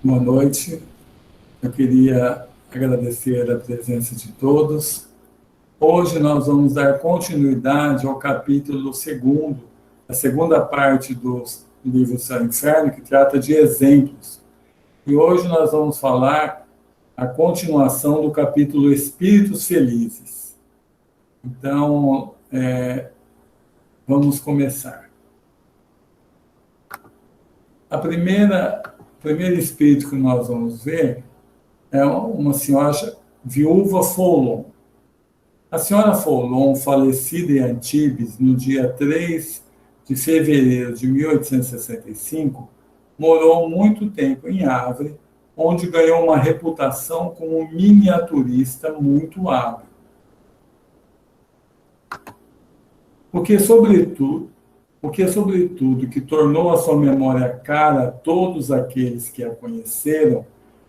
Boa noite. Eu queria agradecer a presença de todos. Hoje nós vamos dar continuidade ao capítulo 2º, a segunda parte do livro Céu e Inferno, que trata de exemplos. E hoje nós vamos falar a continuação do capítulo Espíritos Felizes. Então, vamos começar. O primeiro espírito que nós vamos ver é uma senhora viúva Folon. A senhora Folon, falecida em Antibes no dia 3 de fevereiro de 1865, morou muito tempo em Havre, onde ganhou uma reputação como miniaturista muito hábil. O que, sobretudo, que tornou a sua memória cara a todos aqueles que a conheceram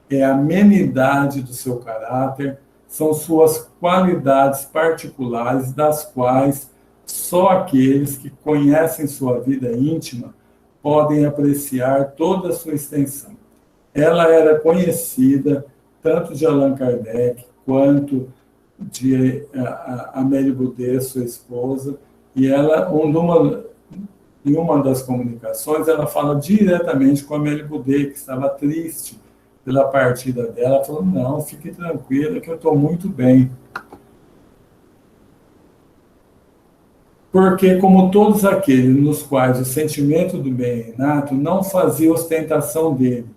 é a amenidade do seu caráter, são suas qualidades particulares, das quais só aqueles que conhecem sua vida íntima podem apreciar toda a sua extensão. Ela era conhecida tanto de Allan Kardec quanto de Amélie Boudet, sua esposa, e ela, em uma das comunicações, ela fala diretamente com a Amélie Boudet, que estava triste pela partida dela. Ela falou: não, fique tranquila que eu estou muito bem. Porque, como todos aqueles nos quais o sentimento do bem é inato, não fazia ostentação dele,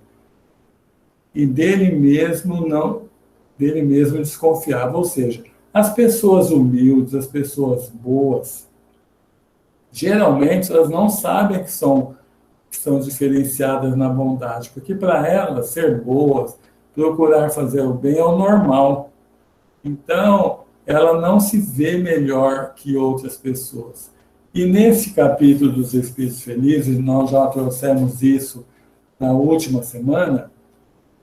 e dele mesmo desconfiava. Ou seja, as pessoas humildes, as pessoas boas, geralmente elas não sabem que são diferenciadas na bondade, porque para elas ser boas, procurar fazer o bem é o normal. Então, ela não se vê melhor que outras pessoas. E nesse capítulo dos Espíritos Felizes, nós já trouxemos isso na última semana,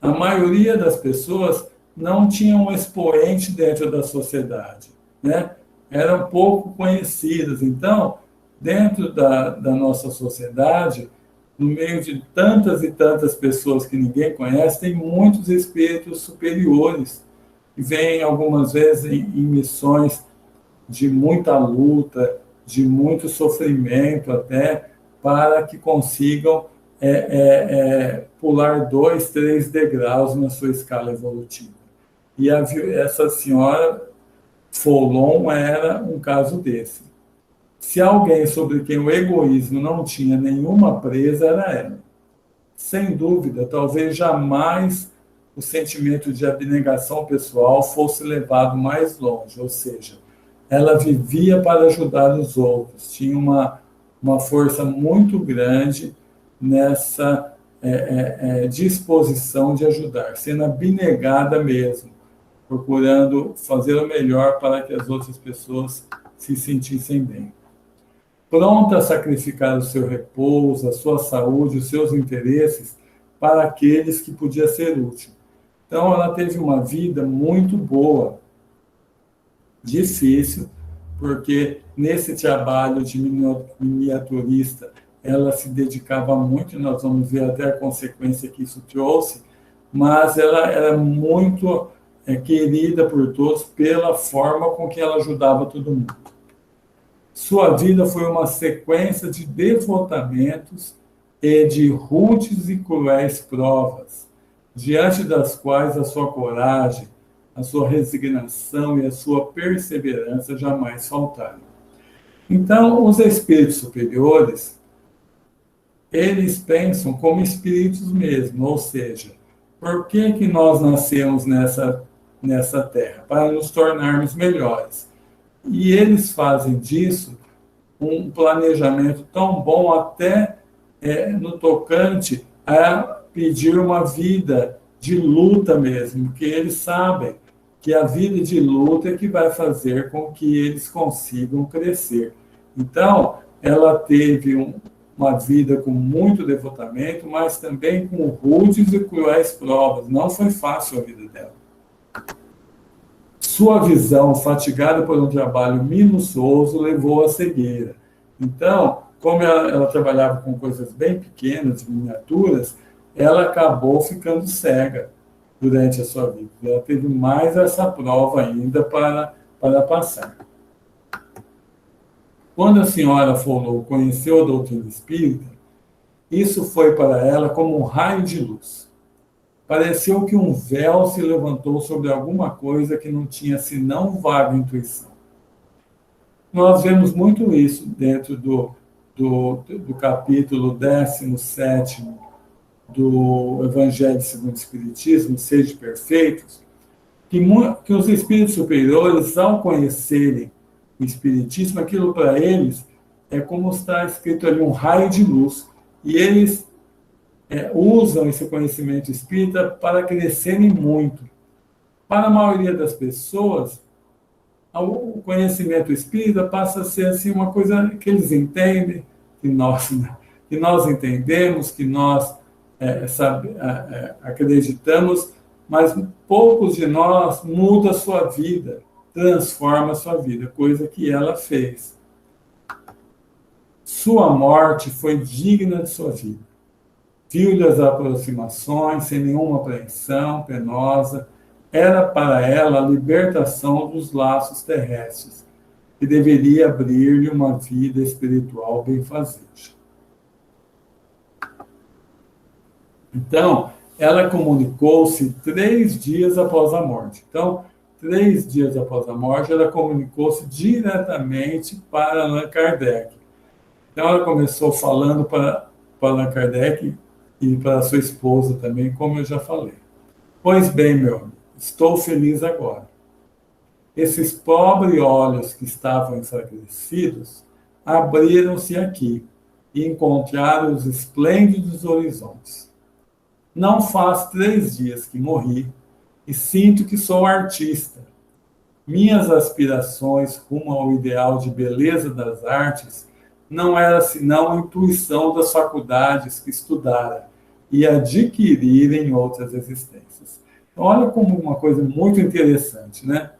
a maioria das pessoas não tinha um expoente dentro da sociedade, né? Eram pouco conhecidas. Então, dentro da nossa sociedade, no meio de tantas e tantas pessoas que ninguém conhece, tem muitos espíritos superiores, que vêm algumas vezes em missões de muita luta, de muito sofrimento até, para que consigam pular 2, 3 degraus na sua escala evolutiva. E essa senhora Folon era um caso desse. Se alguém sobre quem o egoísmo não tinha nenhuma presa, era ela. Sem dúvida, talvez jamais o sentimento de abnegação pessoal fosse levado mais longe, ou seja, ela vivia para ajudar os outros, tinha uma força muito grande nessa disposição de ajudar, sendo abnegada mesmo, procurando fazer o melhor para que as outras pessoas se sentissem bem. Pronta a sacrificar o seu repouso, a sua saúde, os seus interesses para aqueles que podia ser útil. Então, ela teve uma vida muito boa, difícil, porque nesse trabalho de miniaturista, ela se dedicava muito, e nós vamos ver até a consequência que isso trouxe, mas ela era muito querida por todos pela forma com que ela ajudava todo mundo. Sua vida foi uma sequência de devotamentos e de rudes e cruéis provas, diante das quais a sua coragem, a sua resignação e a sua perseverança jamais faltaram. Então, os espíritos superiores, eles pensam como espíritos mesmo, ou seja, por que nós nascemos nessa terra? Para nos tornarmos melhores. E eles fazem disso um planejamento tão bom até no tocante a pedir uma vida de luta mesmo, porque eles sabem que a vida de luta é que vai fazer com que eles consigam crescer. Então, ela teve uma vida com muito devotamento, mas também com rudes e cruéis provas. Não foi fácil a vida dela. Sua visão, fatigada por um trabalho minucioso, levou à cegueira. Então, como ela trabalhava com coisas bem pequenas, miniaturas, ela acabou ficando cega durante a sua vida. Ela teve mais essa prova ainda para passar. Quando a senhora Follot conheceu a doutrina espírita, isso foi para ela como um raio de luz. Pareceu que um véu se levantou sobre alguma coisa que não tinha senão vaga intuição. Nós vemos muito isso dentro do capítulo 17 do Evangelho segundo o Espiritismo, Sede Perfeitos, que os espíritos superiores, ao conhecerem o Espiritismo, aquilo para eles é como está escrito ali, um raio de luz. E eles usam esse conhecimento espírita para crescerem muito. Para a maioria das pessoas, o conhecimento espírita passa a ser assim, uma coisa que eles entendem, que nós entendemos, que nós acreditamos, mas poucos de nós muda a sua vida, transforma a sua vida, coisa que ela fez. Sua morte foi digna de sua vida. Viu-lhe as aproximações, sem nenhuma apreensão penosa. Era para ela a libertação dos laços terrestres, que deveria abrir-lhe uma vida espiritual benfazeja. Então, ela comunicou-se 3 dias após a morte. Então, 3 dias após a morte, ela comunicou-se diretamente para Allan Kardec. Então, ela começou falando para Allan Kardec e para sua esposa também, como eu já falei. Pois bem, meu amigo, estou feliz agora. Esses pobres olhos que estavam enfraquecidos abriram-se aqui e encontraram os esplêndidos horizontes. Não faz 3 dias que morri e sinto que sou artista. Minhas aspirações rumo ao ideal de beleza das artes não era senão a intuição das faculdades que estudara e adquirira em outras existências. Olha como uma coisa muito interessante, né?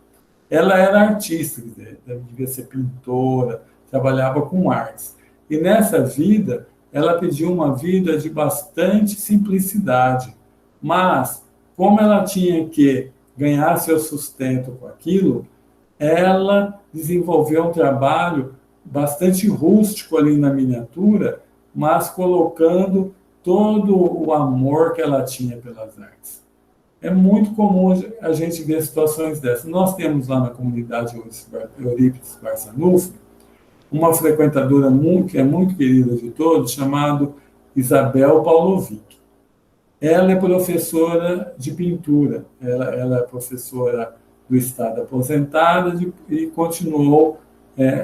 Ela era artista, devia ser pintora, trabalhava com artes. E nessa vida, ela pediu uma vida de bastante simplicidade. Mas, como ela tinha que ganhar seu sustento com aquilo, ela desenvolveu um trabalho bastante rústico ali na miniatura, mas colocando todo o amor que ela tinha pelas artes. É muito comum a gente ver situações dessas. Nós temos lá na comunidade Eurípides Barçanufo uma frequentadora que é muito querida de todos, chamada Isabel Paulovic. Ela é professora de pintura, ela é professora do Estado aposentada e continuou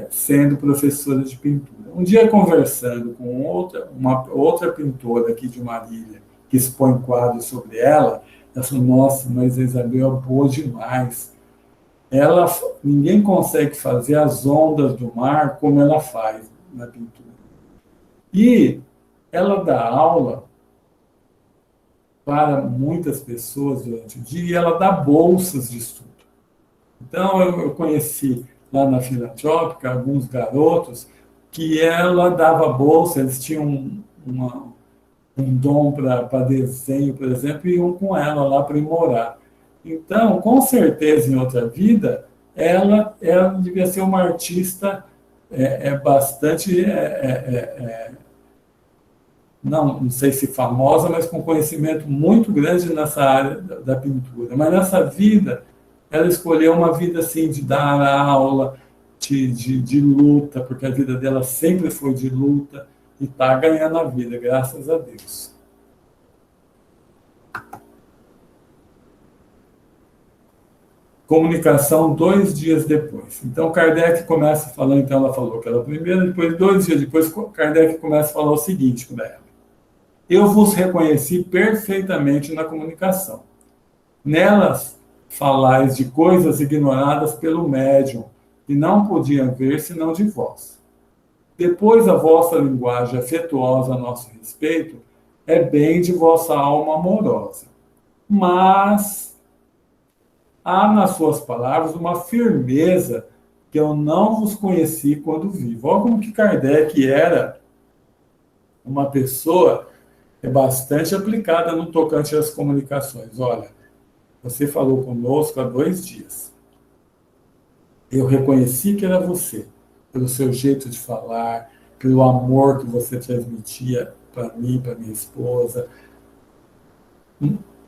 sendo professora de pintura. Um dia, conversando com uma outra pintora aqui de Marília, que expõe quadros sobre ela falou, nossa, mas a Isabel é boa demais. Ninguém consegue fazer as ondas do mar como ela faz na pintura. E ela dá aula para muitas pessoas durante o dia e ela dá bolsas de estudo. Então, eu conheci lá na Filantrópica alguns garotos que ela dava bolsa, eles tinham um dom para desenho, por exemplo, e iam com ela lá para ir morar. Então, com certeza, em outra vida, ela devia ser uma artista bastante, não sei se famosa, mas com conhecimento muito grande nessa área da pintura. Mas nessa vida, ela escolheu uma vida assim, de dar aula, de luta, porque a vida dela sempre foi de luta, e está ganhando a vida, graças a Deus. Comunicação 2 dias depois. Então, Kardec começa falando, então ela falou que ela primeiro, depois, 2 dias depois, Kardec começa a falar o seguinte para ela. Eu vos reconheci perfeitamente na comunicação. Nelas falais de coisas ignoradas pelo médium, que não podiam ver senão de vós. Depois, a vossa linguagem afetuosa a nosso respeito é bem de vossa alma amorosa. Mas há nas suas palavras uma firmeza que eu não vos conheci quando vivo. Olha como que Kardec era uma pessoa é bastante aplicada no tocante às comunicações. Olha, você falou conosco há 2 dias. Eu reconheci que era você, pelo seu jeito de falar, pelo amor que você transmitia para mim, para minha esposa,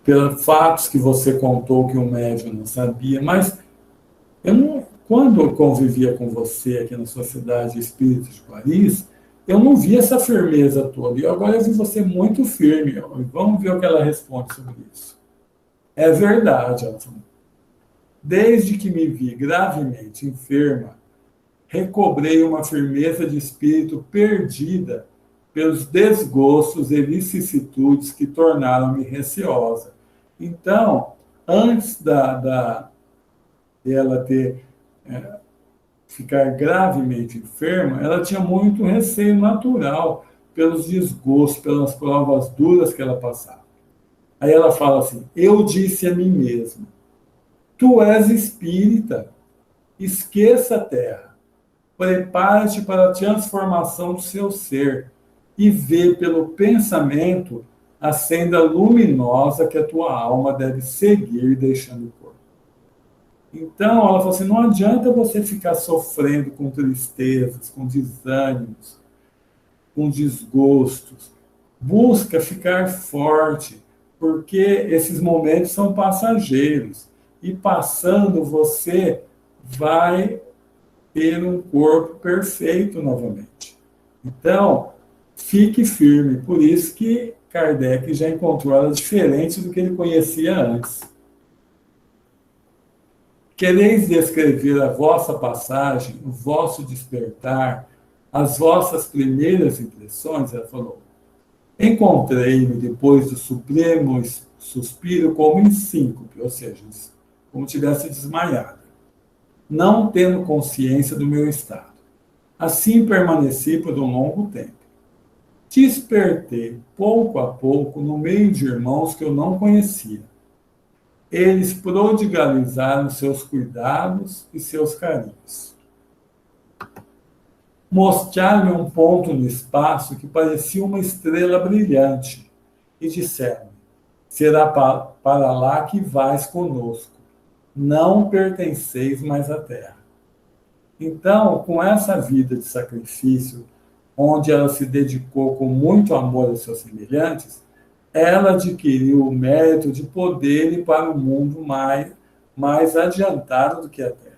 pelos fatos que você contou que o médium não sabia, mas eu não, quando eu convivia com você aqui na Sociedade Espírita de Paris, eu não vi essa firmeza toda. E agora eu vi você muito firme. Vamos ver o que ela responde sobre isso. É verdade, Alton. Desde que me vi gravemente enferma, recobrei uma firmeza de espírito perdida pelos desgostos e vicissitudes que tornaram-me receosa. Então, antes dela ter ficar gravemente enferma, ela tinha muito receio natural pelos desgostos, pelas provas duras que ela passava. Aí ela fala assim: eu disse a mim mesma, tu és espírita, esqueça a terra, prepara-te para a transformação do seu ser e vê pelo pensamento a senda luminosa que a tua alma deve seguir deixando o corpo. Então, ela falou assim, não adianta você ficar sofrendo com tristezas, com desânimos, com desgostos. Busca ficar forte, porque esses momentos são passageiros. E passando, você vai ter um corpo perfeito novamente. Então, fique firme. Por isso que Kardec já encontrou ela diferente do que ele conhecia antes. Quereis descrever a vossa passagem, o vosso despertar, as vossas primeiras impressões? Ela falou, encontrei-me depois do supremo suspiro como em síncope, ou seja, como tivesse desmaiado, não tendo consciência do meu estado. Assim permaneci por um longo tempo. Despertei, pouco a pouco, no meio de irmãos que eu não conhecia. Eles prodigalizaram seus cuidados e seus carinhos. Mostraram-me um ponto no espaço que parecia uma estrela brilhante e disseram-me, será para lá que vais conosco, não pertenceis mais à terra. Então, com essa vida de sacrifício, onde ela se dedicou com muito amor aos seus semelhantes, ela adquiriu o mérito de poder ir para o mundo mais adiantado do que a Terra.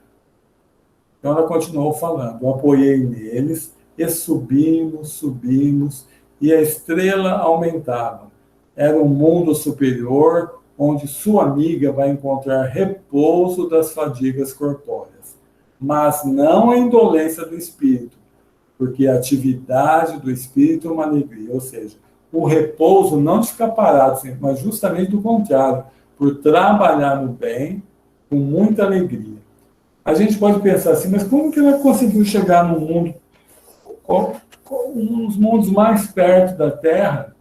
Então ela continuou falando, eu apoiei neles e subimos, e a estrela aumentava. Era um mundo superior, onde sua amiga vai encontrar repouso das fadigas corpóreas, mas não a indolência do espírito, porque a atividade do espírito é uma alegria, ou seja, o repouso não de ficar parado, mas justamente do contrário, por trabalhar no bem com muita alegria. A gente pode pensar assim, mas como que ela conseguiu chegar no mundo, um dos mundos mais perto da Terra,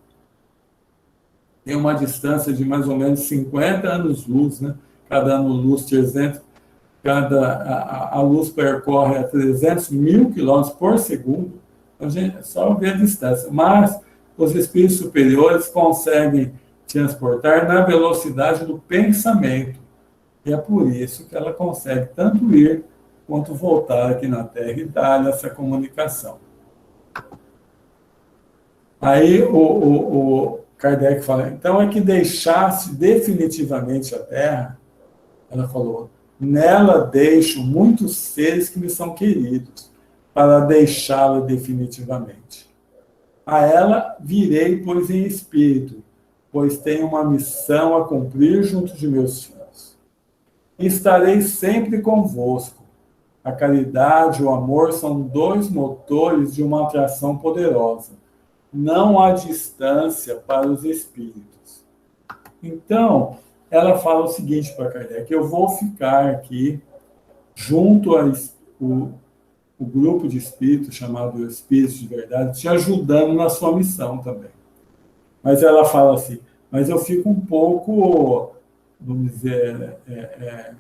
tem uma distância de mais ou menos 50 anos-luz, né? Cada ano-luz, 300, a luz percorre a 300 mil quilômetros por segundo, a gente só vê a distância, mas os espíritos superiores conseguem transportar na velocidade do pensamento. E é por isso que ela consegue tanto ir quanto voltar aqui na Terra e dar essa comunicação. Aí o Kardec fala, então é que deixasse definitivamente a Terra, ela falou, nela deixo muitos seres que me são queridos, para deixá-la definitivamente. A ela virei, pois, em espírito, pois tenho uma missão a cumprir junto de meus filhos. Estarei sempre convosco. A caridade e o amor são dois motores de uma atração poderosa. Não há distância para os espíritos. Então, ela fala o seguinte para Kardec, eu vou ficar aqui junto ao o grupo de espíritos, chamado Espíritos de Verdade, te ajudando na sua missão também. Mas ela fala assim, mas eu fico um pouco, vamos dizer, é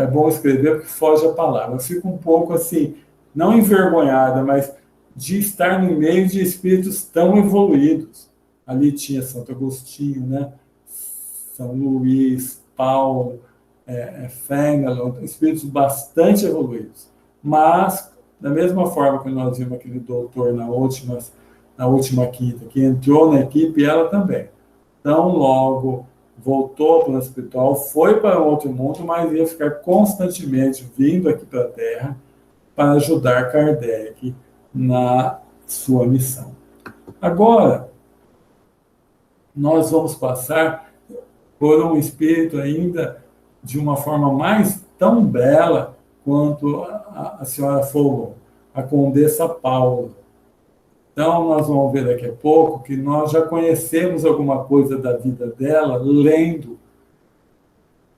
bom escrever porque foge a palavra, eu fico um pouco assim, não envergonhada, mas de estar no meio de espíritos tão evoluídos. Ali tinha Santo Agostinho, né? São Luís, Paulo, Fenelon, espíritos bastante evoluídos. Mas, da mesma forma que nós vimos aquele doutor na última quinta, que entrou na equipe, ela também. Então, logo voltou para o hospital, foi para outro mundo, mas ia ficar constantemente vindo aqui para a Terra para ajudar Kardec na sua missão. Agora, nós vamos passar por um espírito ainda de uma forma mais tão bela quanto a senhora falou, a Condessa Paula. Então, nós vamos ver daqui a pouco que nós já conhecemos alguma coisa da vida dela lendo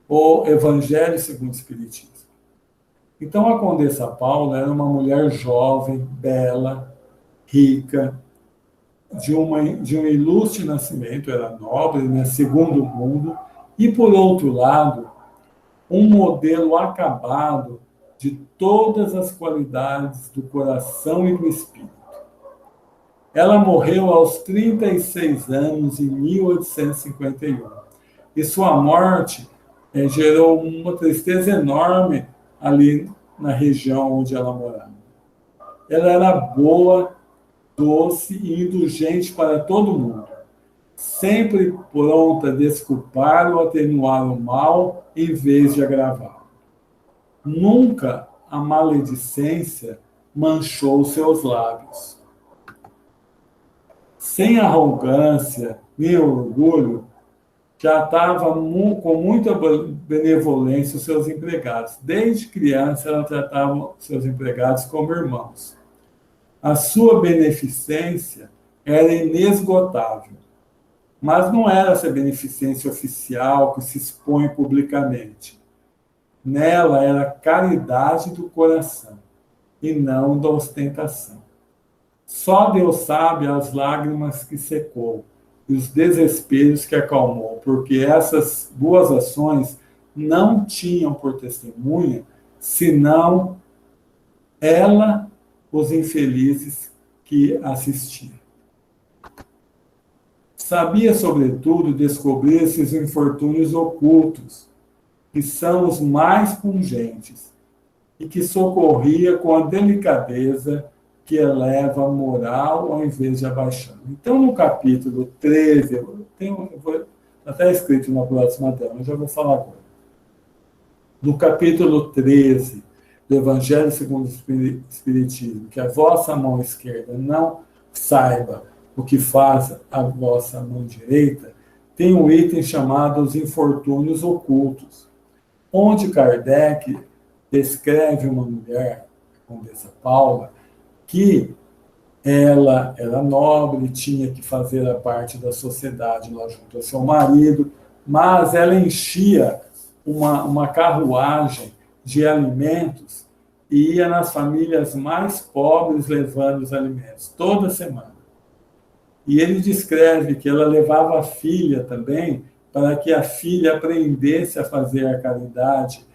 o Evangelho segundo o Espiritismo. Então, a Condessa Paula era uma mulher jovem, bela, rica, de um ilustre nascimento, era nobre, né, segundo o mundo, e, por outro lado, um modelo acabado de todas as qualidades do coração e do espírito. Ela morreu aos 36 anos, em 1851. E sua morte gerou uma tristeza enorme ali na região onde ela morava. Ela era boa, doce e indulgente para todo mundo, sempre pronta a desculpar ou atenuar o mal em vez de agravá-lo. Nunca a maledicência manchou seus lábios. Sem arrogância nem orgulho, tratava com muita benevolência os seus empregados. Desde criança, ela tratava seus empregados como irmãos. A sua beneficência era inesgotável, mas não era essa beneficência oficial que se expõe publicamente. Nela era caridade do coração e não da ostentação. Só Deus sabe as lágrimas que secou e os desesperos que acalmou, porque essas boas ações não tinham por testemunha senão ela, os infelizes que assistiam. Sabia, sobretudo, descobrir esses infortúnios ocultos, que são os mais pungentes, e que socorria com a delicadeza que eleva a moral ao invés de abaixando. Então, no capítulo 13, até escrito na próxima tela, mas já vou falar agora. No capítulo 13 do Evangelho segundo o Espiritismo, que a vossa mão esquerda não saiba o que faz a vossa mão direita, tem um item chamado os infortúnios ocultos, onde Kardec descreve uma mulher, a Condessa Paula, que ela era nobre, tinha que fazer a parte da sociedade lá junto ao seu marido, mas ela enchia uma carruagem de alimentos e ia nas famílias mais pobres levando os alimentos, toda semana. E ele descreve que ela levava a filha também, para que a filha aprendesse a fazer a caridade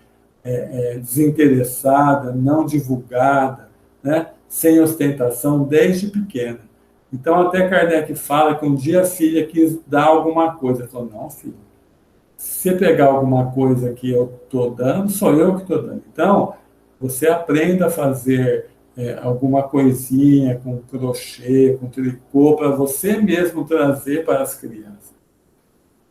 desinteressada, não divulgada, né? Sem ostentação, desde pequena. Então, até Kardec fala que um dia a filha quis dar alguma coisa. Ele falou, não, filho, se você pegar alguma coisa que eu estou dando, sou eu que estou dando. Então, você aprenda a fazer alguma coisinha com crochê, com tricô, para você mesmo trazer para as crianças.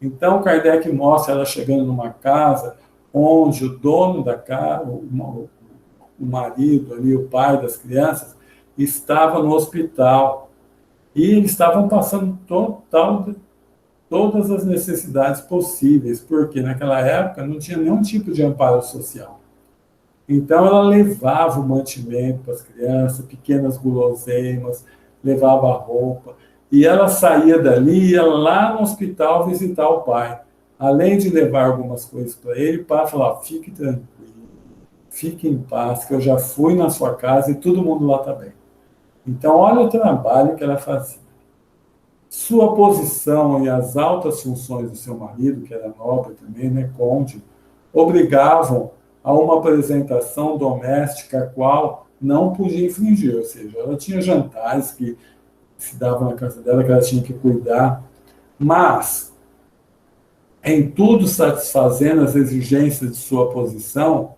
Então, Kardec mostra ela chegando numa casa onde o dono da casa, o marido ali, o pai das crianças, estava no hospital. E eles estavam passando todas as necessidades possíveis, porque naquela época não tinha nenhum tipo de amparo social. Então, ela levava o mantimento para as crianças, pequenas guloseimas, levava roupa. E ela saía dali e ia lá no hospital visitar o pai. Além de levar algumas coisas para ele, o pai falava, fique tranquilo, fique em paz, que eu já fui na sua casa e todo mundo lá está bem. Então, olha o trabalho que ela fazia. Sua posição e as altas funções do seu marido, que era nobre também, né, conde, obrigavam a uma apresentação doméstica a qual não podia infringir, ou seja, ela tinha jantares que se davam na casa dela, que ela tinha que cuidar, mas, em tudo satisfazendo as exigências de sua posição,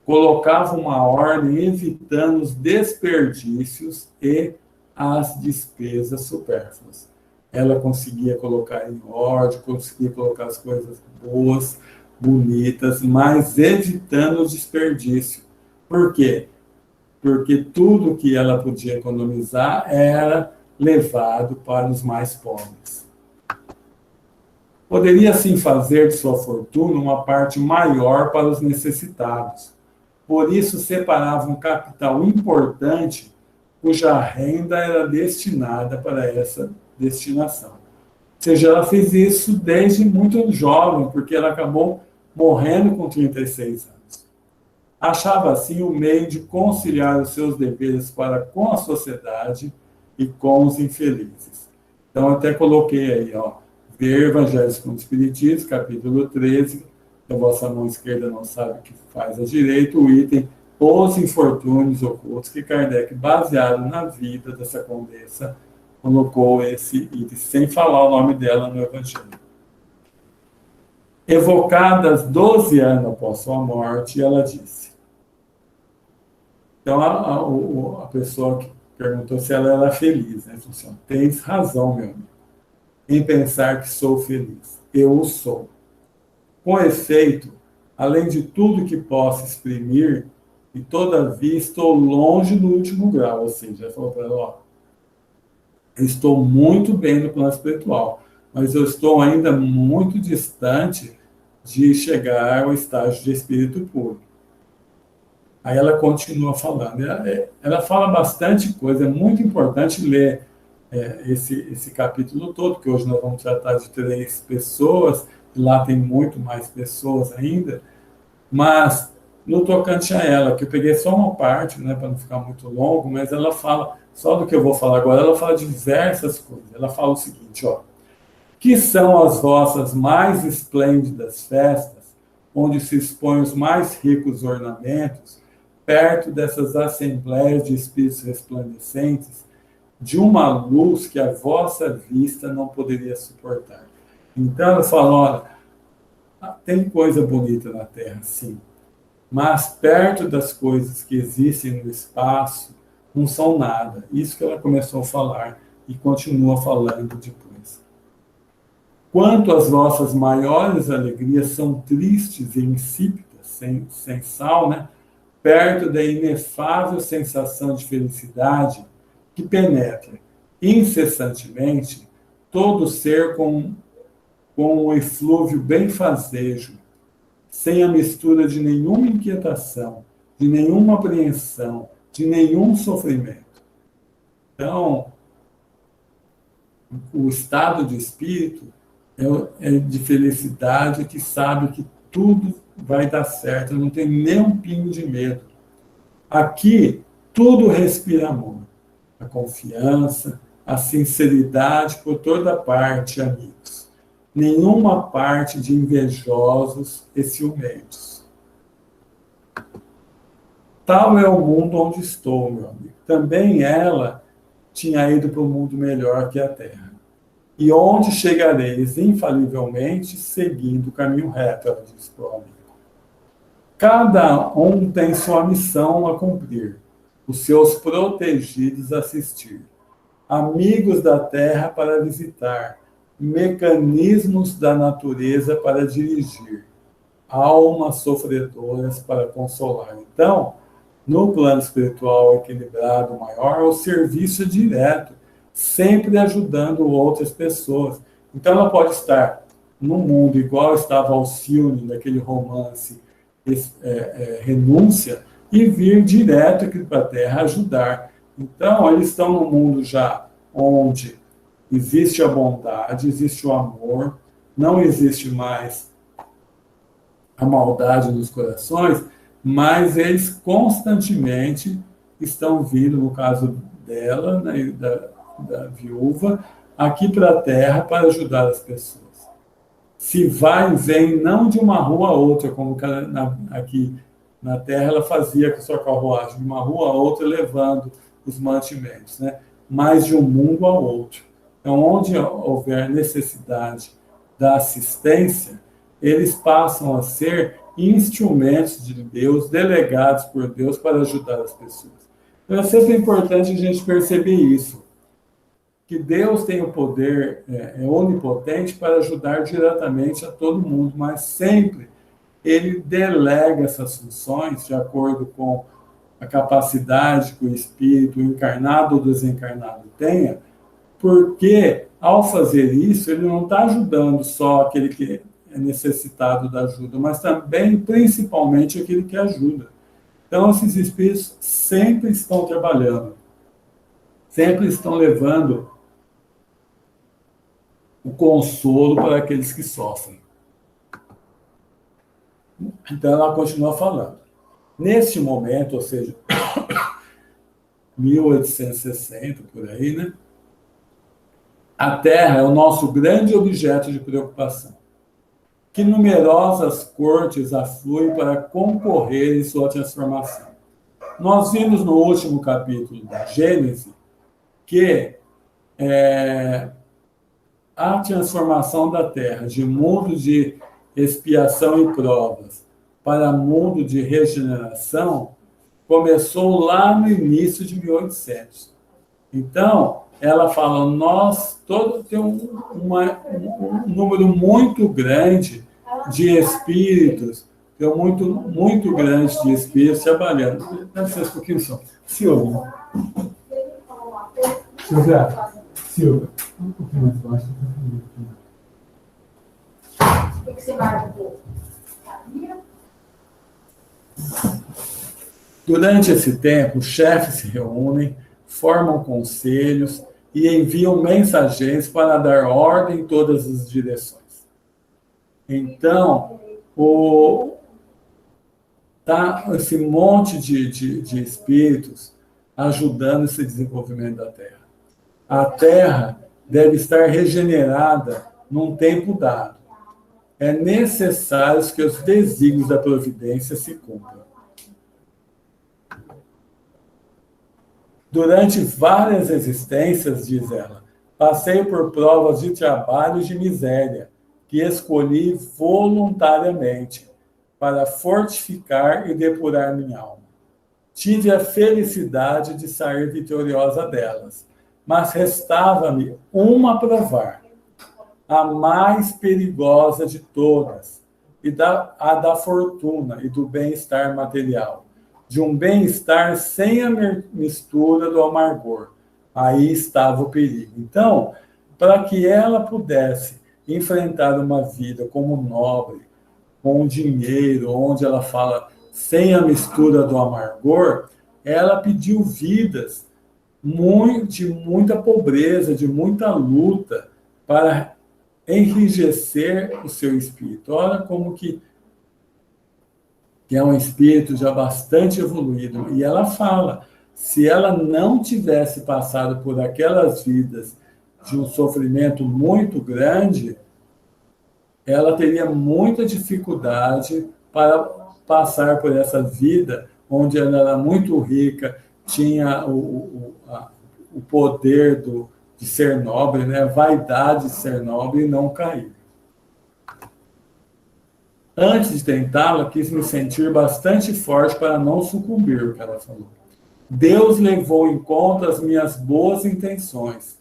colocava uma ordem evitando os desperdícios e as despesas supérfluas. Ela conseguia colocar em ordem, conseguia colocar as coisas boas, bonitas, mas evitando o desperdício. Por quê? Porque tudo que ela podia economizar era levado para os mais pobres. Poderia, assim, fazer de sua fortuna uma parte maior para os necessitados. Por isso, separava um capital importante cuja renda era destinada para essa destinação. Ou seja, ela fez isso desde muito jovem, porque ela acabou morrendo com 36 anos. Achava, assim, o meio de conciliar os seus deveres para com a sociedade e com os infelizes. Então, até coloquei aí, ver Evangelho segundo o Espiritismo, capítulo 13, a vossa mão esquerda não sabe o que faz a direita, o item Os Infortúnios Ocultos, que Kardec, baseado na vida dessa condessa, colocou esse item, sem falar o nome dela no Evangelho. Evocadas 12 anos após sua morte, ela disse. Então, a pessoa que perguntou se ela era feliz, né? Falou assim, tens razão, meu amigo, em pensar que sou feliz. Eu o sou. Com efeito, além de tudo que posso exprimir, e todavia estou longe do último grau, ou seja, ela falou para ela, eu estou muito bem no plano espiritual, mas eu estou ainda muito distante de chegar ao estágio de espírito puro. Aí ela continua falando, ela fala bastante coisa, é muito importante ler esse capítulo todo, que hoje nós vamos tratar de 3 pessoas, e lá tem muito mais pessoas ainda, mas no tocante a ela, que eu peguei só uma parte, né, para não ficar muito longo, mas ela fala, só do que eu vou falar agora, ela fala diversas coisas. Ela fala o seguinte, que são as vossas mais esplêndidas festas, onde se expõem os mais ricos ornamentos, perto dessas assembleias de espíritos resplandecentes, de uma luz que a vossa vista não poderia suportar. Então ela fala, olha, tem coisa bonita na Terra, sim, mas perto das coisas que existem no espaço, não são nada. Isso que ela começou a falar e continua falando depois. Quanto às vossas maiores alegrias são tristes e insípidas, sem sal, né? Perto da inefável sensação de felicidade que penetra incessantemente todo ser com um eflúvio benfazejo, sem a mistura de nenhuma inquietação, de nenhuma apreensão, de nenhum sofrimento. Então, o estado de espírito é de felicidade, que sabe que tudo vai dar certo, não tem nem um pingo de medo. Aqui, tudo respira amor, a confiança, a sinceridade por toda parte, amigos. Nenhuma parte de invejosos e ciumentos. Tal é o mundo onde estou, meu amigo. Também ela tinha ido para um mundo melhor que a Terra. E onde chegareis infalivelmente seguindo o caminho reto, ela disse para o amigo. Cada um tem sua missão a cumprir, os seus protegidos a assistir, amigos da Terra para visitar, mecanismos da natureza para dirigir, almas sofredoras para consolar. Então, no plano espiritual equilibrado maior, o serviço é direto, sempre ajudando outras pessoas. Então, ela pode estar no mundo igual estava Alcione, naquele romance Renúncia, e vir direto aqui para a Terra ajudar. Então, eles estão no mundo já onde existe a bondade, existe o amor, não existe mais a maldade nos corações, mas eles constantemente estão vindo, no caso dela, né, da viúva, aqui para a Terra para ajudar as pessoas. Se vai e vem, não de uma rua a outra, como aqui Na terra, ela fazia com sua carruagem de uma rua a outra, levando os mantimentos, né? Mas de um mundo ao outro. Então, onde houver necessidade da assistência, eles passam a ser instrumentos de Deus, delegados por Deus para ajudar as pessoas. Então, é sempre importante a gente perceber isso, que Deus tem o poder, é onipotente para ajudar diretamente a todo mundo, mas sempre ele delega essas funções de acordo com a capacidade que o espírito encarnado ou desencarnado tenha, porque ao fazer isso, ele não está ajudando só aquele que é necessitado da ajuda, mas também, principalmente, aquele que ajuda. Então, esses espíritos sempre estão trabalhando, sempre estão levando o consolo para aqueles que sofrem. Então, ela continua falando. Neste momento, ou seja, 1860, por aí, né? A Terra é o nosso grande objeto de preocupação. Que numerosas cortes afluem para concorrer em sua transformação. Nós vimos no último capítulo da Gênesis que a transformação da Terra de mundo de expiação e provas para mundo de regeneração começou lá no início de 1800. Então, ela fala, nós todos temos um número muito grande de espíritos, tem muito grande de espíritos trabalhando. Dá licença um pouquinho só. Silvia. Silvia. Um pouquinho mais baixo. O que você marca um pouco? Durante esse tempo, os chefes se reúnem, formam conselhos e enviam mensageiros para dar ordem em todas as direções. Então, esse monte de espíritos ajudando esse desenvolvimento da Terra. A Terra deve estar regenerada num tempo dado. É necessário que os desígnios da providência se cumpram. Durante várias existências, diz ela, passei por provas de trabalho e de miséria, que escolhi voluntariamente para fortificar e depurar minha alma. Tive a felicidade de sair vitoriosa delas, mas restava-me uma a provar, a mais perigosa de todas, a da fortuna e do bem-estar material, de um bem-estar sem a mistura do amargor. Aí estava o perigo. Então, para que ela pudesse enfrentar uma vida como nobre, com dinheiro, onde ela fala sem a mistura do amargor, ela pediu vidas de muita pobreza, de muita luta, para enrijecer o seu espírito. Olha como que é um espírito já bastante evoluído. E ela fala, se ela não tivesse passado por aquelas vidas de um sofrimento muito grande, ela teria muita dificuldade para passar por essa vida onde ela era muito rica, tinha o poder de ser nobre, né? A vaidade de ser nobre e não cair. Antes de tentá-la, quis me sentir bastante forte para não sucumbir, o que ela falou. Deus levou em conta as minhas boas intenções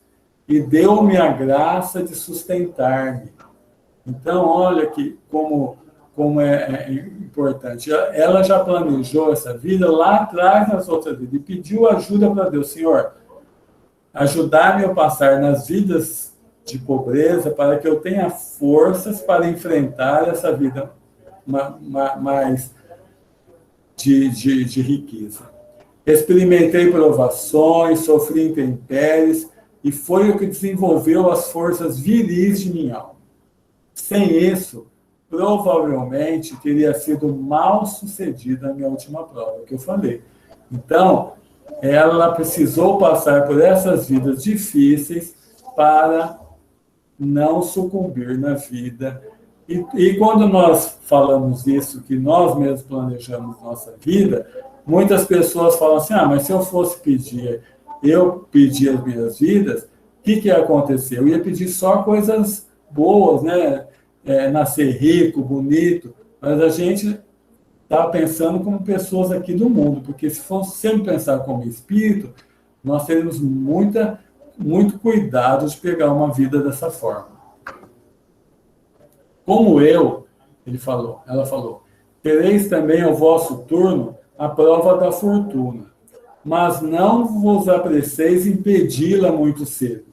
e deu-me a graça de sustentar-me. Então, olha que como é importante. Ela já planejou essa vida lá atrás nas outras vidas e pediu ajuda para Deus. Senhor, ajudar-me a passar nas vidas de pobreza para que eu tenha forças para enfrentar essa vida mais de riqueza. Experimentei provações, sofri intempéries e foi o que desenvolveu as forças viris de minha alma. Sem isso, provavelmente teria sido mal sucedida a minha última prova, que eu falei. Então, ela precisou passar por essas vidas difíceis para não sucumbir na vida E quando nós falamos isso, que nós mesmos planejamos nossa vida, muitas pessoas falam assim, mas se eu fosse pedir, eu pedir as minhas vidas, o que ia acontecer? Eu ia pedir só coisas boas, né? Nascer rico, bonito, mas a gente está pensando como pessoas aqui do mundo, porque se fosse sempre pensar como espírito, nós teríamos muito cuidado de pegar uma vida dessa forma. Como ela falou, tereis também ao vosso turno a prova da fortuna, mas não vos apreceis em pedi-la muito cedo.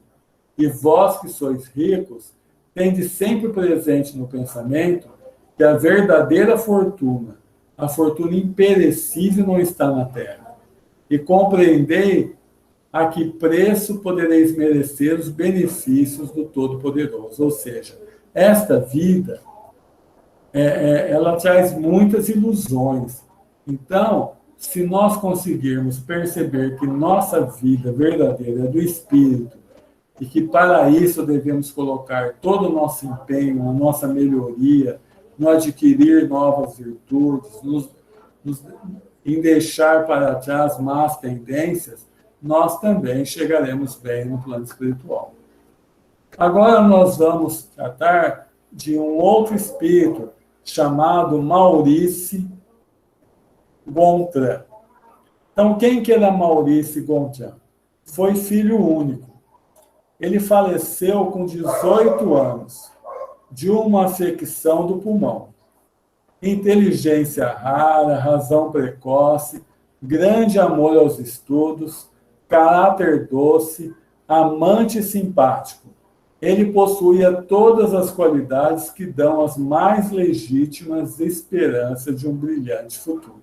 E vós que sois ricos, tendes sempre presente no pensamento que a verdadeira fortuna, a fortuna imperecível, não está na terra. E compreendei a que preço podereis merecer os benefícios do Todo-Poderoso. Ou seja, esta vida, ela traz muitas ilusões. Então, se nós conseguirmos perceber que nossa vida verdadeira é do Espírito, e que para isso devemos colocar todo o nosso empenho, a nossa melhoria, no adquirir novas virtudes, em deixar para trás más tendências, nós também chegaremos bem no plano espiritual. Agora nós vamos tratar de um outro espírito chamado Maurice Gontran. Então, quem que era Maurice Gontran? Foi filho único. Ele faleceu com 18 anos, de uma afecção do pulmão. Inteligência rara, razão precoce, grande amor aos estudos, caráter doce, amante e simpático. Ele possuía todas as qualidades que dão as mais legítimas esperanças de um brilhante futuro.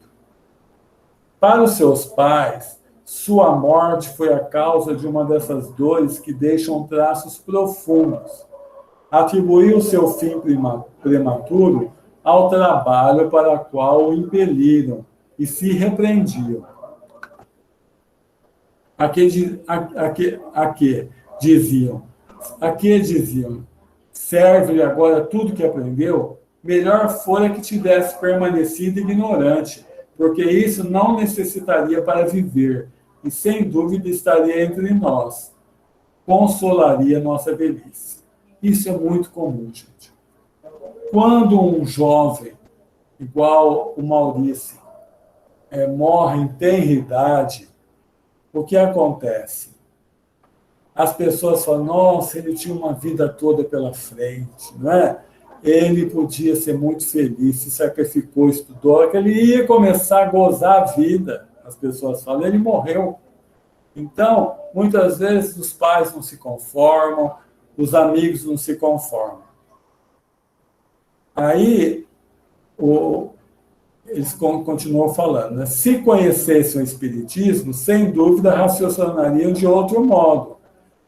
Para os seus pais, sua morte foi a causa de uma dessas dores que deixam traços profundos. Atribuiu seu fim prematuro ao trabalho para o qual o impeliram e se repreendiam. Diziam, serve-lhe agora tudo que aprendeu? Melhor fora que tivesse permanecido ignorante, porque isso não necessitaria para viver, e sem dúvida estaria entre nós. Consolaria nossa velhice. Isso é muito comum, gente. Quando um jovem, igual o Maurice, morre em tenra idade, o que acontece? As pessoas falam, nossa, ele tinha uma vida toda pela frente, não é? Ele podia ser muito feliz, se sacrificou, estudou, que ele ia começar a gozar a vida. As pessoas falam, ele morreu. Então, muitas vezes os pais não se conformam, os amigos não se conformam. Aí, eles continuam falando, né? Se conhecessem o Espiritismo, sem dúvida raciocinariam de outro modo.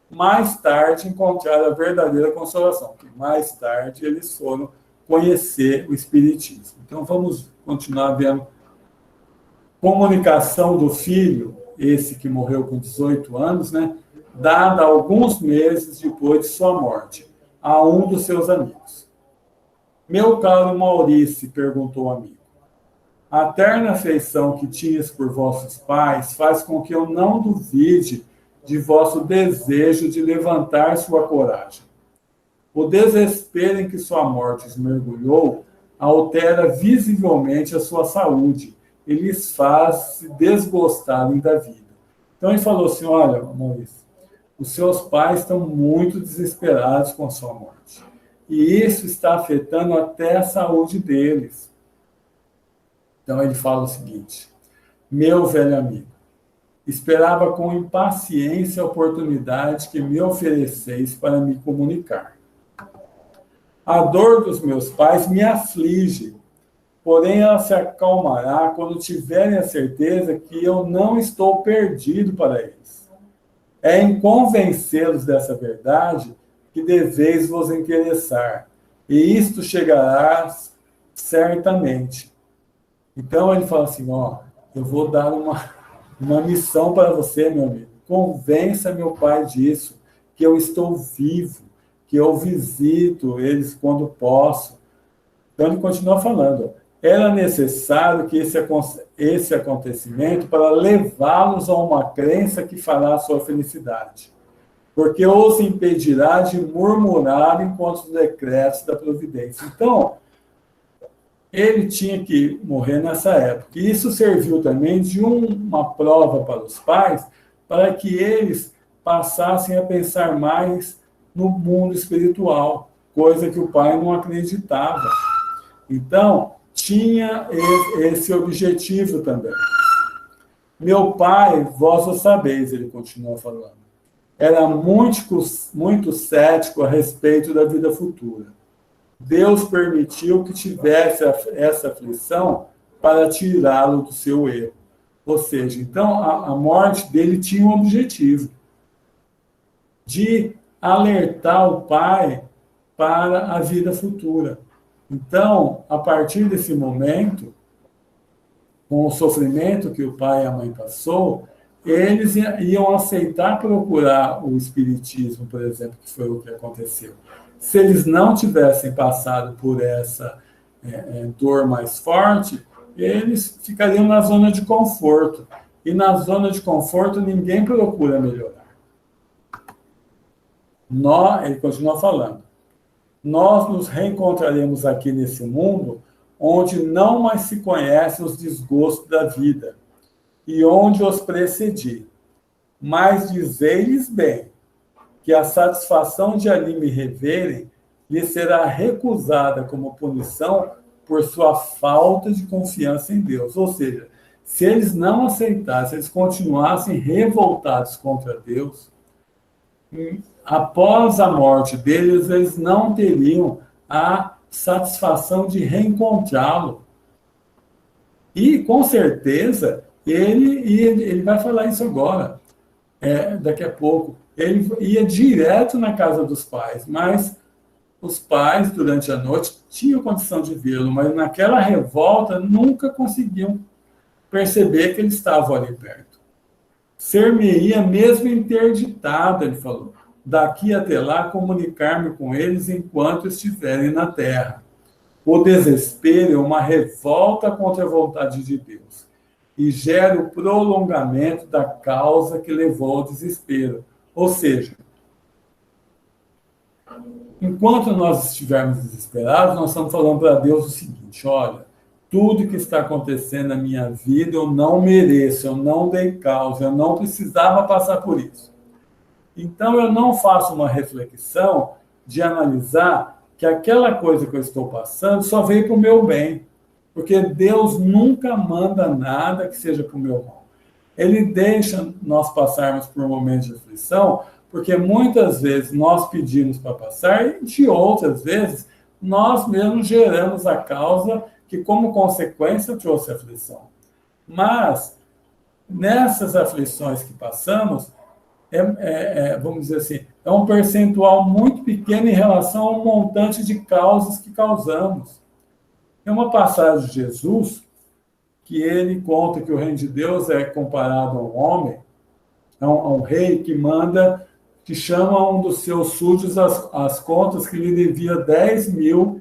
Mais tarde encontraram a verdadeira consolação, porque mais tarde eles foram conhecer o Espiritismo. Então, vamos continuar vendo comunicação do filho, esse que morreu com 18 anos, né, dada alguns meses depois de sua morte, a um dos seus amigos. Meu caro Maurice, perguntou o amigo, a terna afeição que tinhas por vossos pais faz com que eu não duvide de vosso desejo de levantar sua coragem. O desespero em que sua morte os mergulhou altera visivelmente a sua saúde e lhes faz se desgostarem da vida. Então ele falou assim, olha, Maurício, os seus pais estão muito desesperados com a sua morte. E isso está afetando até a saúde deles. Então ele fala o seguinte, meu velho amigo, esperava com impaciência a oportunidade que me ofereceis para me comunicar. A dor dos meus pais me aflige, porém ela se acalmará quando tiverem a certeza que eu não estou perdido para eles. É em convencê-los dessa verdade que deveis vos interessar, e isto chegará certamente. Então ele fala assim, eu vou dar uma missão para você, meu amigo. Convença meu pai disso, que eu estou vivo, que eu visito eles quando posso, Então, ele continua falando, era necessário que esse acontecimento para levá-los a uma crença que fará a sua felicidade, porque os impedirá de murmurar contra os decretos da providência. Então, ele tinha que morrer nessa época. E isso serviu também de uma prova para os pais, para que eles passassem a pensar mais no mundo espiritual, coisa que o pai não acreditava. Então, tinha esse objetivo também. Meu pai, vós o sabeis, ele continua falando, era muito cético a respeito da vida futura. Deus permitiu que tivesse essa aflição para tirá-lo do seu erro. Ou seja, então, a morte dele tinha um objetivo de alertar o pai para a vida futura. Então, a partir desse momento, com o sofrimento que o pai e a mãe passou, eles iam aceitar procurar o espiritismo, por exemplo, que foi o que aconteceu. Se eles não tivessem passado por essa dor mais forte, eles ficariam na zona de conforto. E na zona de conforto, ninguém procura melhorar. Ele continua falando, nós nos reencontraremos aqui nesse mundo onde não mais se conhecem os desgostos da vida e onde os precedi. Mas dizei-lhes bem que a satisfação de ali me reverem lhe será recusada como punição por sua falta de confiança em Deus. Ou seja, se eles não aceitassem, se eles continuassem revoltados contra Deus, após a morte deles, eles não teriam a satisfação de reencontrá-lo. E, com certeza, ele vai falar isso agora, daqui a pouco. Ele ia direto na casa dos pais, mas os pais, durante a noite, tinham condição de vê-lo, mas naquela revolta nunca conseguiam perceber que ele estava ali perto. Ser-me-ia mesmo interditado, ele falou, daqui até lá comunicar-me com eles enquanto estiverem na terra. O desespero é uma revolta contra a vontade de Deus e gera o prolongamento da causa que levou ao desespero. Ou seja, enquanto nós estivermos desesperados, nós estamos falando para Deus o seguinte, olha, tudo que está acontecendo na minha vida eu não mereço, eu não dei causa, eu não precisava passar por isso. Então eu não faço uma reflexão de analisar que aquela coisa que eu estou passando só veio para o meu bem, porque Deus nunca manda nada que seja para o meu mal. Ele deixa nós passarmos por momentos de aflição, porque muitas vezes nós pedimos para passar e de outras vezes nós mesmos geramos a causa que como consequência trouxe a aflição. Mas nessas aflições que passamos, vamos dizer assim, é um percentual muito pequeno em relação ao montante de causas que causamos. Tem uma passagem de Jesus que ele conta que o reino de Deus é comparado a um homem, a um rei que que chama um dos seus súditos as contas que lhe devia 10 mil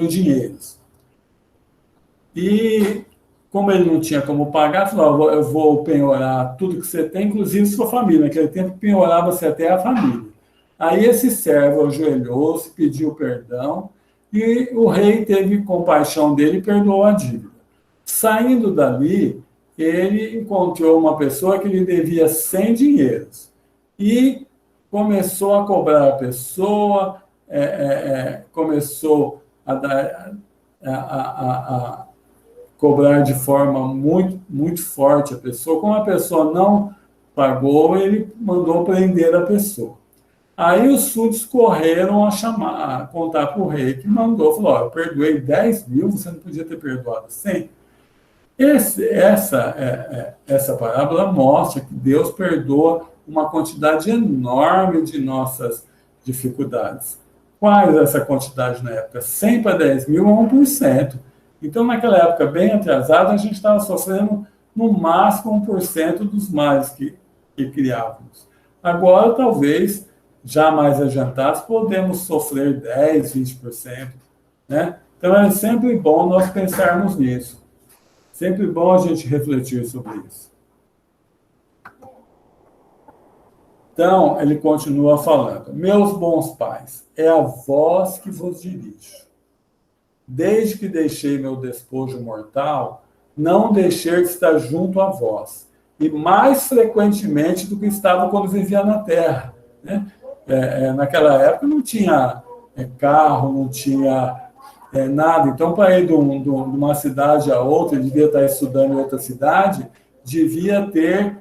dinheiros. E como ele não tinha como pagar, falou, eu vou penhorar tudo que você tem, inclusive sua família. Naquele tempo, penhorava-se até a família. Aí esse servo ajoelhou-se, pediu perdão, e o rei teve compaixão dele e perdoou a dívida. Saindo dali, ele encontrou uma pessoa que lhe devia 100 dinheiros. E começou a cobrar a pessoa, começou a cobrar de forma muito, muito forte a pessoa. Como a pessoa não pagou, ele mandou prender a pessoa. Aí os súditos correram a contar para o rei, que mandou, falou, eu perdoei 10 mil, você não podia ter perdoado 100. Essa parábola mostra que Deus perdoa uma quantidade enorme de nossas dificuldades. Qual é essa quantidade na época? 100 para 10 mil é 1%. Então, naquela época bem atrasada, a gente estava sofrendo no máximo 1% dos males que criávamos. Agora, talvez, já mais adiantados, podemos sofrer 10%, 20%, né? Então, é sempre bom nós pensarmos nisso. Sempre bom a gente refletir sobre isso. Então, ele continua falando: meus bons pais, é a vós que vos dirijo. Desde que deixei meu despojo mortal, não deixei de estar junto a vós, e mais frequentemente do que estava quando vivia na terra, né? Naquela época não tinha carro, não tinha nada. Então, para ir de uma cidade a outra, ele devia estar estudando em outra cidade, devia ter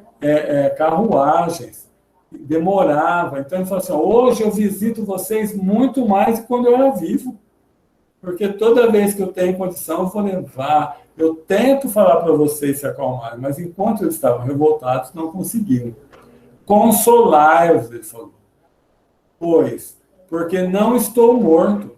carruagens. Demorava. Então, ele falou assim: hoje eu visito vocês muito mais do que quando eu era vivo. Porque toda vez que eu tenho condição, eu vou levar. Eu tento falar para vocês se acalmarem, mas enquanto eles estavam revoltados, não conseguiram. Consolai-os, ele falou. Pois, porque não estou morto,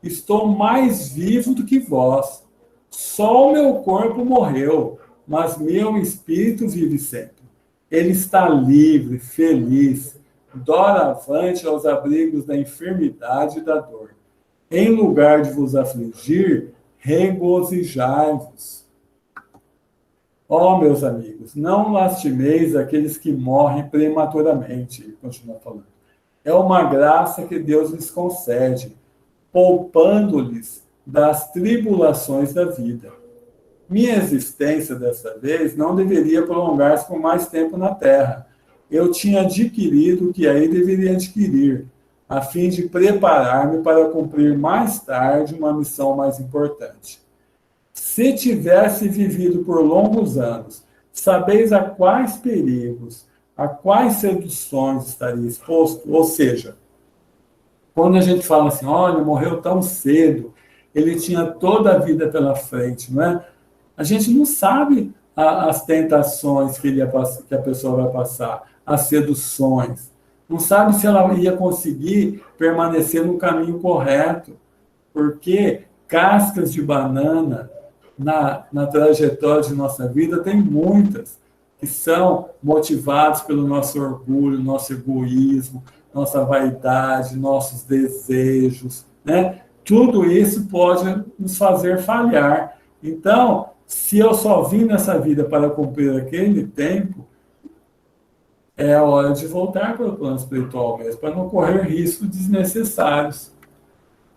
estou mais vivo do que vós. Só o meu corpo morreu, mas meu espírito vive sempre. Ele está livre, feliz, doravante aos abrigos da enfermidade e da dor. Em lugar de vos afligir, regozijai-vos. Ó, meus amigos, não lastimeis aqueles que morrem prematuramente, ele continua falando. É uma graça que Deus lhes concede, poupando-lhes das tribulações da vida. Minha existência, dessa vez, não deveria prolongar-se por mais tempo na terra. Eu tinha adquirido o que aí deveria adquirir, a fim de preparar-me para cumprir mais tarde uma missão mais importante. Se tivesse vivido por longos anos, sabeis a quais perigos, a quais seduções estaria exposto? Ou seja, quando a gente fala assim, olha, morreu tão cedo, ele tinha toda a vida pela frente, não é? A gente não sabe as tentações que a pessoa vai passar, as seduções. Não sabe se ela ia conseguir permanecer no caminho correto, porque cascas de banana na trajetória de nossa vida tem muitas, que são motivadas pelo nosso orgulho, nosso egoísmo, nossa vaidade, nossos desejos, né? Tudo isso pode nos fazer falhar. Então, se eu só vim nessa vida para cumprir aquele tempo, é a hora de voltar para o plano espiritual mesmo, para não correr riscos desnecessários.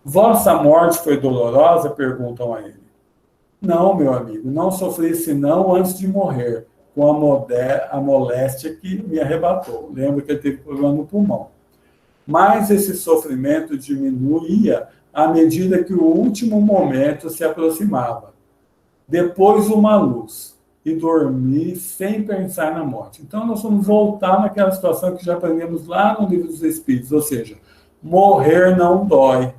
Vossa morte foi dolorosa? Perguntam a ele. Não, meu amigo, não sofri senão antes de morrer, com a moléstia que me arrebatou. Lembra que ele teve problema no pulmão. Mas esse sofrimento diminuía à medida que o último momento se aproximava. Depois uma luz, e dormir sem pensar na morte. Então, nós vamos voltar naquela situação que já aprendemos lá no Livro dos Espíritos, ou seja, morrer não dói.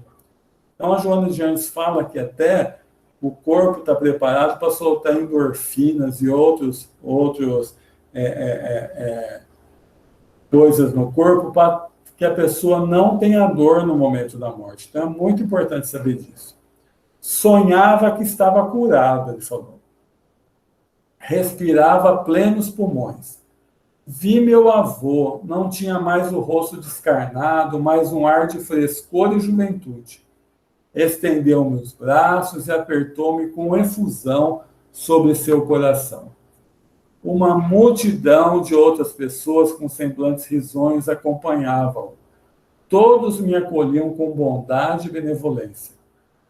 Então, a Joana de Anjos fala que até o corpo está preparado para soltar endorfinas e outras coisas no corpo para que a pessoa não tenha dor no momento da morte. Então, é muito importante saber disso. Sonhava que estava curado, ele falou. Respirava a plenos pulmões. Vi meu avô, não tinha mais o rosto descarnado, mas um ar de frescor e juventude. Estendeu-me os braços e apertou-me com efusão sobre seu coração. Uma multidão de outras pessoas com semblantes risonhos acompanhavam. Todos me acolhiam com bondade e benevolência.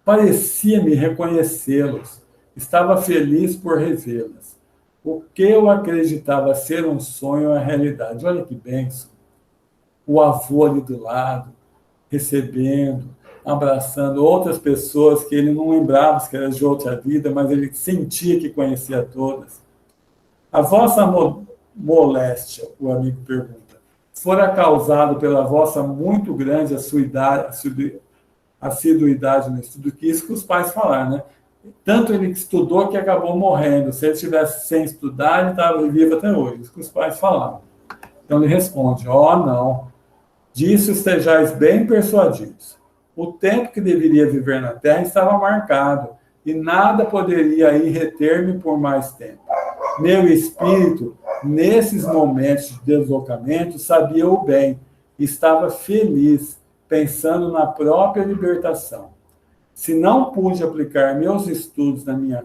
Parecia-me reconhecê-los. Estava feliz por revê-las. O que eu acreditava ser um sonho é realidade. Olha que bênção. O avô ali do lado, recebendo, abraçando outras pessoas que ele não lembrava que eram de outra vida, mas ele sentia que conhecia todas. A vossa moléstia, o amigo pergunta, fora causado pela vossa muito grande assiduidade no estudo, que isso que os pais falaram, né? Tanto ele estudou que acabou morrendo. Se ele tivesse sem estudar, ele estava vivo até hoje. Isso que os pais falavam. Então ele responde, não. Disso estejais bem persuadidos. O tempo que deveria viver na Terra estava marcado, e nada poderia aí reter-me por mais tempo. Meu espírito, nesses momentos de deslocamento, sabia o bem, estava feliz, pensando na própria libertação. Se não pude aplicar meus estudos na minha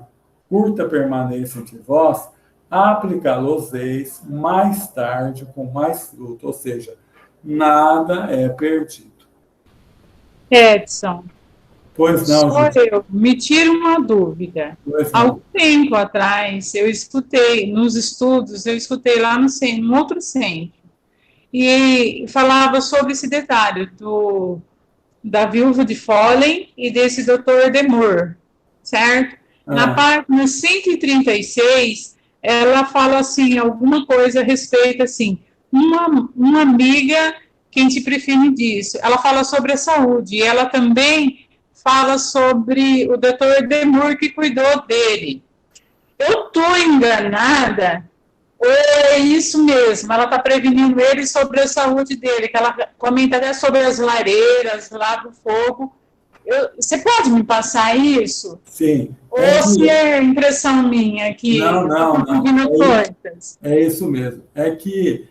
curta permanência entre vós, aplicá-los-eis mais tarde com mais fruto, ou seja, nada é perdido. Edson, Pois não, sou gente. eu. Me tira uma dúvida. Pois Há não. algum tempo atrás, eu escutei, nos estudos, eu escutei lá no centro, no outro centro, e falava sobre esse detalhe da viúva de Follen e desse Dr. Demore, certo? Na página 136, ela fala assim, alguma coisa a respeito, assim, uma amiga, quem te prefere disso, ela fala sobre a saúde, e ela também fala sobre o Dr. Demore que cuidou dele. Eu estou enganada? Ou é isso mesmo? Ela está prevenindo ele sobre a saúde dele, que ela comenta até sobre as lareiras lá do fogo. Você pode me passar isso? Sim. Ou se é impressão minha que Não. coisas? É isso mesmo. É que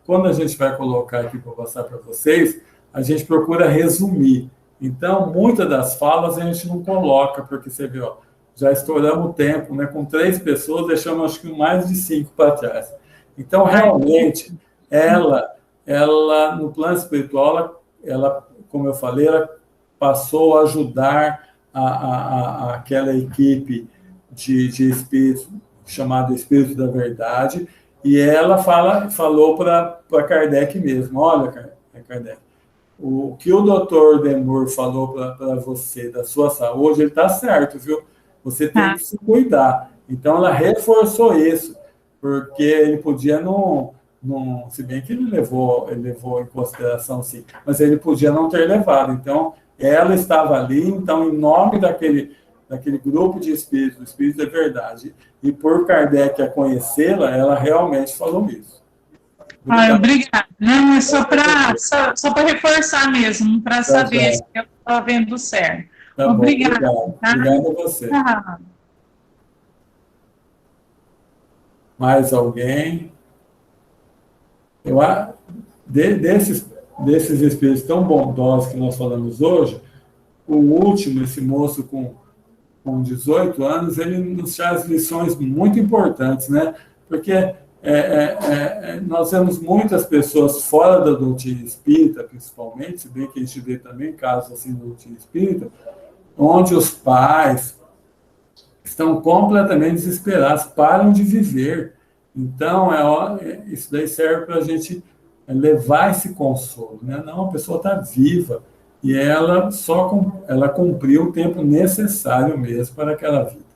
quando a gente vai colocar aqui para passar para vocês, a gente procura resumir. Então, muitas das falas a gente não coloca, porque você vê, ó, já estouramos o tempo, né? Com 3 pessoas, deixamos acho que mais de 5 para trás. Então, realmente, ela no plano espiritual, ela, como eu falei, ela passou a ajudar aquela equipe de espírito, chamado Espírito da Verdade, e ela falou para Kardec mesmo, olha, Kardec, o que o Dr. Demore falou para você da sua saúde, ele está certo, viu? Você tem que se cuidar. Então, ela reforçou isso, porque ele podia não se bem que ele levou em consideração, sim, mas ele podia não ter levado. Então, ela estava ali, então, em nome daquele grupo de espíritos, do Espírito da Verdade, e por Kardec a conhecê-la, ela realmente falou isso. Obrigada. Não, é só para reforçar mesmo, para saber se eu estou vendo certo. Tá obrigada. Bom, obrigado a você. Mais alguém? Desses espíritos tão bondosos que nós falamos hoje, o último, esse moço com 18 anos, ele nos traz lições muito importantes, né? Porque nós vemos muitas pessoas fora da doutrina espírita, principalmente, se bem que a gente vê também casos assim da doutrina espírita, onde os pais estão completamente desesperados, param de viver. Então, isso daí serve para a gente levar esse consolo, né? Não, a pessoa está viva e ela cumpriu o tempo necessário mesmo para aquela vida.